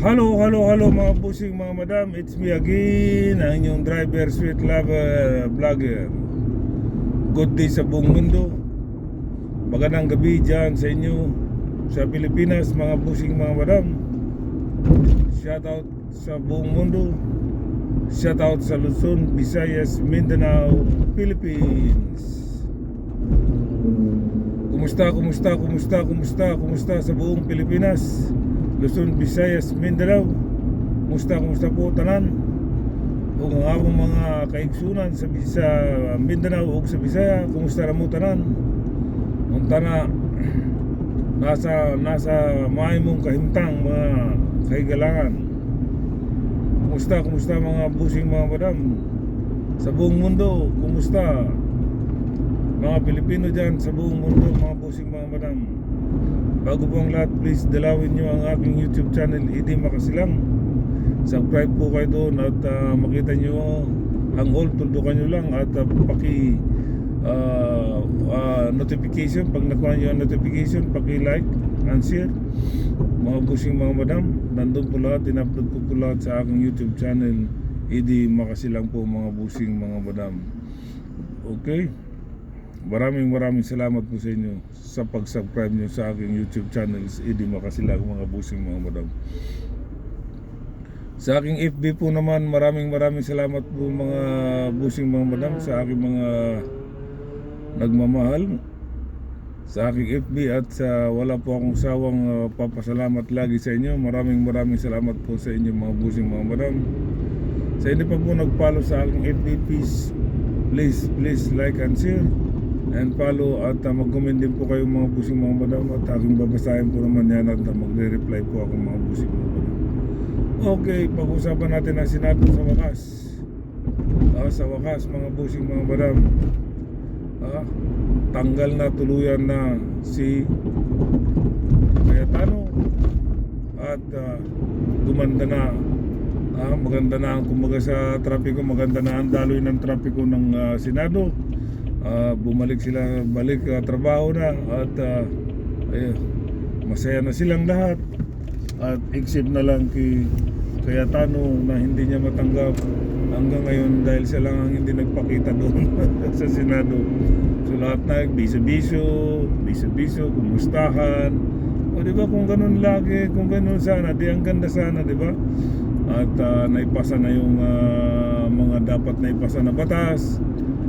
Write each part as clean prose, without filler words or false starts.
Hello mga busing mga madam. It's me again, ang inyong driver, sweet lover, vlogger. Good day sa buong mundo. Magandang gabi dyan sa inyo sa Pilipinas, mga busing mga madam. Shout out sa buong mundo. Shout out sa Luzon, Visayas, Mindanao, Philippines. Kumusta sa buong Pilipinas, Luzon, Visayas, Mindanao? Kumusta po tanan? Kung ang akong mga kaigsunan sa Mindanao o sa Visaya, kumusta na mo tanan? Unta na nasa maay mong kahimtang mga kaigalangan. Kumusta mga busing mga madam sa buong mundo? Kumusta mga Pilipino dyan sa buong mundo, mga busing mga madam? Bago po ang lahat, please dalawin nyo ang aking YouTube channel, Idi Makasilang. Subscribe po kayo doon at makita nyo ang all, tuldukan nyo lang at paki notification. Pag nakuha nyo ang notification, paki like and share. Mga busing mga madam, nandun po lahat, in-upload ko po lahat sa aking YouTube channel, Idi Makasilang po mga busing mga madam. Okay, maraming salamat po sa inyo sa pag-subscribe nyo sa aking YouTube channels, Idi Makasilang mga busing mga madam. Sa aking FB po naman, maraming salamat po mga busing mga madam sa aking mga nagmamahal sa aking FB, at sa wala po akong sawang papasalamat lagi sa inyo. Maraming salamat po sa inyo mga busing mga madam. Sa hindi pa po nag-follow sa aking FB, please like and share and follow, at mag-comment din po kayo mga busing mga madam, at aking babasahin po naman yan at magre-reply po ako mga busing mga madam. Okay, pag-usapan natin ang Senado sa wakas. Sa wakas mga busing mga madam, tanggal na tuluyan na si Cayetano at gumanda na, maganda na ang kumbaga sa trapiko, maganda na ang daloy ng trapiko ng Senado. Bumalik sila, trabaho na, at masaya na silang lahat, at except na lang kay Cayetano na hindi niya matanggap hanggang ngayon dahil siya lang ang hindi nagpakita doon sa Senado. So lahat na biso-biso, kumustahan. O diba, kung ganun lagi, kung ganun sana, di ang ganda sana, diba? At naipasa na yung mga dapat naipasa na batas.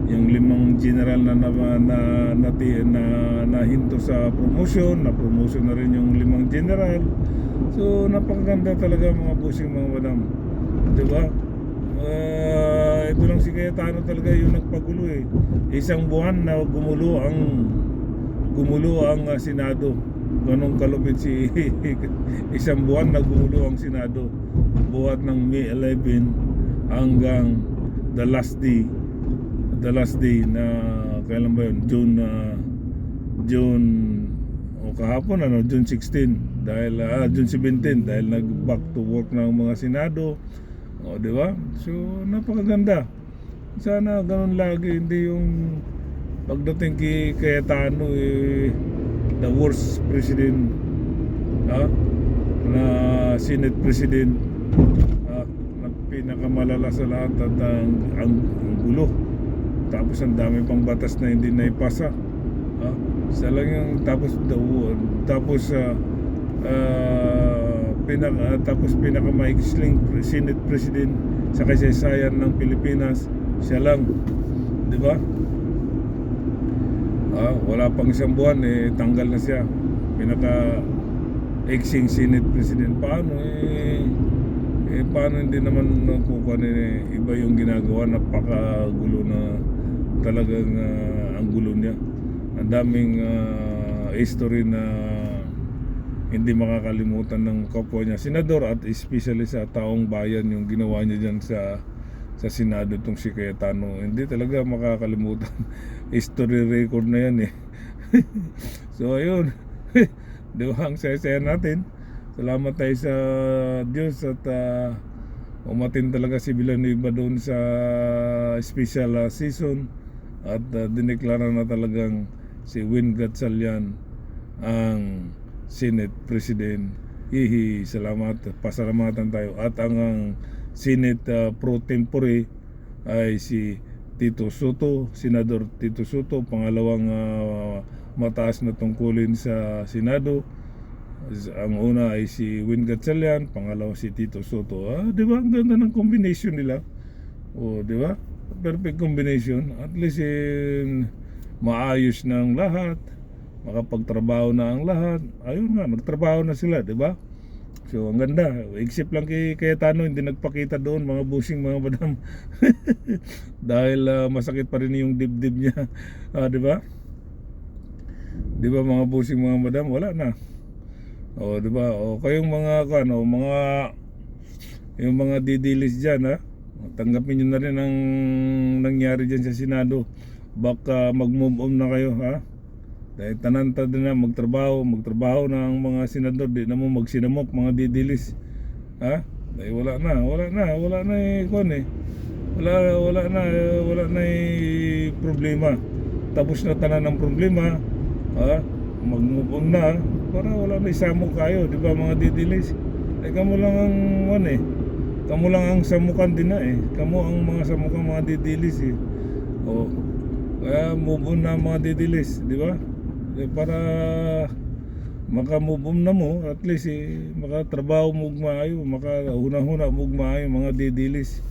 Yung 5 general na hinto sa promotion, na-promotion na rin yung 5 general. So napakaganda talaga mga busing mga madam, diba? Ito lang si Cayetano talaga yung nagpagulo eh. Isang buwan na gumulo ang Senado. Ganong kalupit si isang buwan na gumulo ang Senado, buhat ng May 11 hanggang the last day na kailan ba yun? June kahapon June 16 dahil June 17 dahil nag back to work ng mga Senado. O diba? So napakaganda. Sana ganun lagi, hindi yung pagdating kay Cayetano the worst president na Senate President, na pinakamalala sa lahat, at ang gulo. Tapos ang dami pang batas na hindi naipasa. Isa lang yung tapos pinakamaikling Senate President sa kasaysayan ng Pilipinas, siya lang, di ba? Wala pang isang buwan tanggal na siya, pinaka-exing Senate President. Paano hindi naman kukuha iba yung ginagawa? Napakagulo na talagang ang gulo niya. Ang daming history na hindi makakalimutan ng kapwa niya senador, at especially sa taong bayan, yung ginawa niya dyan sa Senado, itong si Cayetano. Hindi talaga makakalimutan. History record na yan eh. So ayun, di ba, ang saya-saya natin. Salamat tayo sa Diyos, at umatin talaga si Villanueva doon sa special season, at dineklara na talagang si Win Gatchalian ang Senate President salamat, pasalamatan tayo. At ang Senate pro tempore ay si Tito Soto, Senador Tito Soto, pangalawang mataas na tungkulin sa Senado. Ang una ay si Win Gatchalian, pangalawa si Tito Soto. Di ba? Ang ganda ng combination nila. Di ba? Perfect combination. At least maayos na ang lahat. Makapagtrabaho na ang lahat. Ayun nga, nagtrabaho na sila, di ba? So, ang ganda. Except lang kay Cayetano, hindi nagpakita doon, mga busing, mga madam. Dahil masakit pa rin yung dibdib niya. Di ba? Di ba mga busing, mga madam? Wala na. Di ba? Kayong mga yung mga didilis diyan, tanggapin niyo na rin ang nangyari diyan sa Senado. Baka mag-move on na kayo, ha? Dahil tananta din na magtrabaho na ang mga senador, di na mo magsinamok, mga didilis. Dahil wala na wala na problema. Tapos na tanan ng problema, mag-move on na para wala na isamok kayo, di ba mga didilis? Kamo lang ang kamo lang ang samukan din na kamo ang mga samukan, mga didilis kaya move on na mga didilis, di ba? Para maka-move on na mo, at least makatrabaho mo maayo, makahuna-huna mo maayo mga didilis.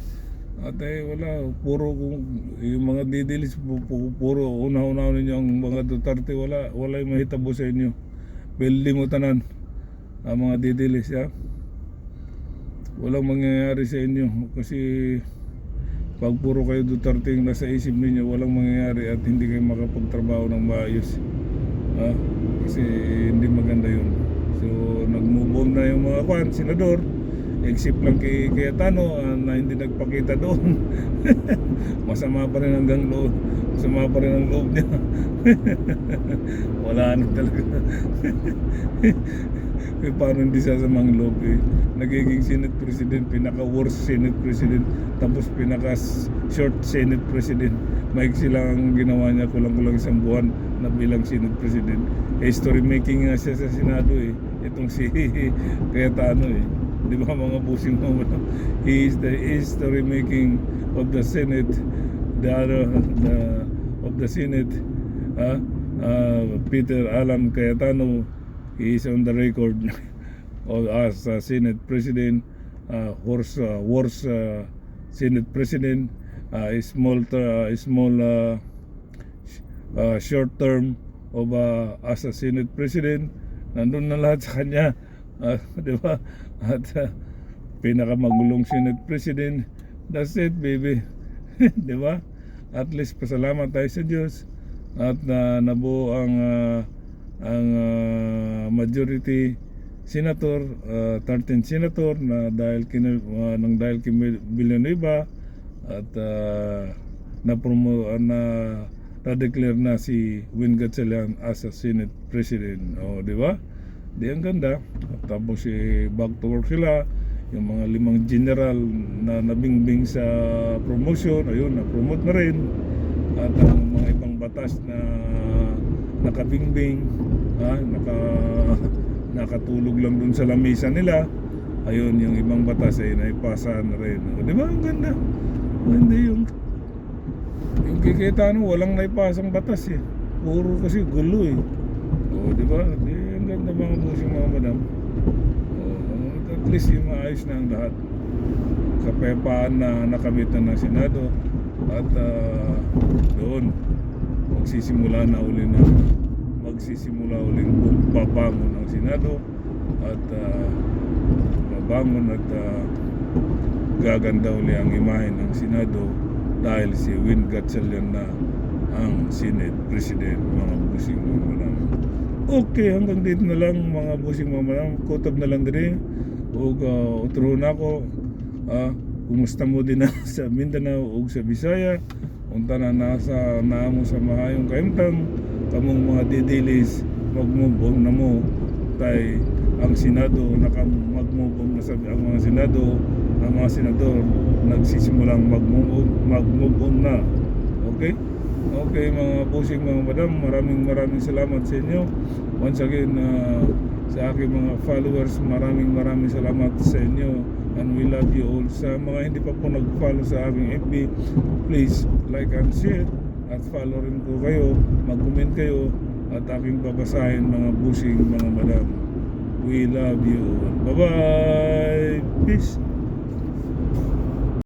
At wala, puro yung mga didilis, puro una-una ninyo ang mga Duterte, wala yung mahitabo sa inyo. Pwede mo tanan ang mga didilis, walang mangyayari sa inyo kasi pag puro kayo Duterte yung nasa isip ninyo, walang mangyayari at hindi kayo makapagtrabaho ng maayos. Kasi hindi maganda yun. So nag-move on na yung mga senador, except lang kay Cayetano na hindi nagpakita doon. Masama pa rin hanggang loob. Masama pa rin ang loob niya. Wala na talaga. Paano hindi sasamang loob nagiging Senate President, pinaka-worst Senate President, tapos pinaka-short Senate President. Maiksi lang ang ginawa niya, kulang-kulang isang buwan na bilang Senate President. History making nga siya sa Senado itong si Cayetano di ba mga busing mo? He is the history making of the Senate, of the Senate. Peter Alan Cayetano, he is on the record as Senate President, worst Senate President, small short term of as a Senate President. Nandun na lahat sa kanya, di ba? At pinakamagulong Senate President. That's it, baby. Di ba? At least pasalamat tayo sa Diyos at nabuo ang majority senator, 13 senator na dahil kay Villanueva at na-declare na si Win Gatchalian as a Senate President. Di ba? Di ang ganda. At tapos back to work sila. Yung mga 5 general na nabingbing sa promotion, ayun, na-promote na rin. At ang mga ibang batas na nakabingbing, nakatulog lang dun sa lamesa nila, ayun, yung ibang batas ay naipasa na rin. Di ba? Ang ganda. Hindi yung kay Cayetano, walang naipasang batas puro kasi gulo di ba? Ang ganda mga busing, mga madam. At least yung maayos na ang lahat. Kapayapaan na nakamit na ng Senado. At doon magsisimula uling babangon ng Senado. At babangon at gaganda uli ang imahe ng Senado dahil si Win Gatchalian na ang Senate President, mga busing, mga madam. Okay, hanggang dito na lang mga busing, mga madam. Kutob na lang din utro na ako. Kumusta mo din na sa Mindanao ug sa Bisaya, unta na nasa naamo sa mahayong kaimtang kamong mga didilis, mag-move on na mo tay ang Senado, mag-move on na sa ang mga Senado, ang mga senador nagsisimulang mag-move on na. Okay mga pusing, mga madam, maraming salamat sa inyo once again. Sa aking mga followers, maraming salamat sa inyo, and we love you all. Sa mga hindi pa po nag-follow sa aking FB, please like and share at follow rin ko kayo, mag-comment kayo at aking babasahin mga busing, mga madam. We love you. Bye-bye. Peace.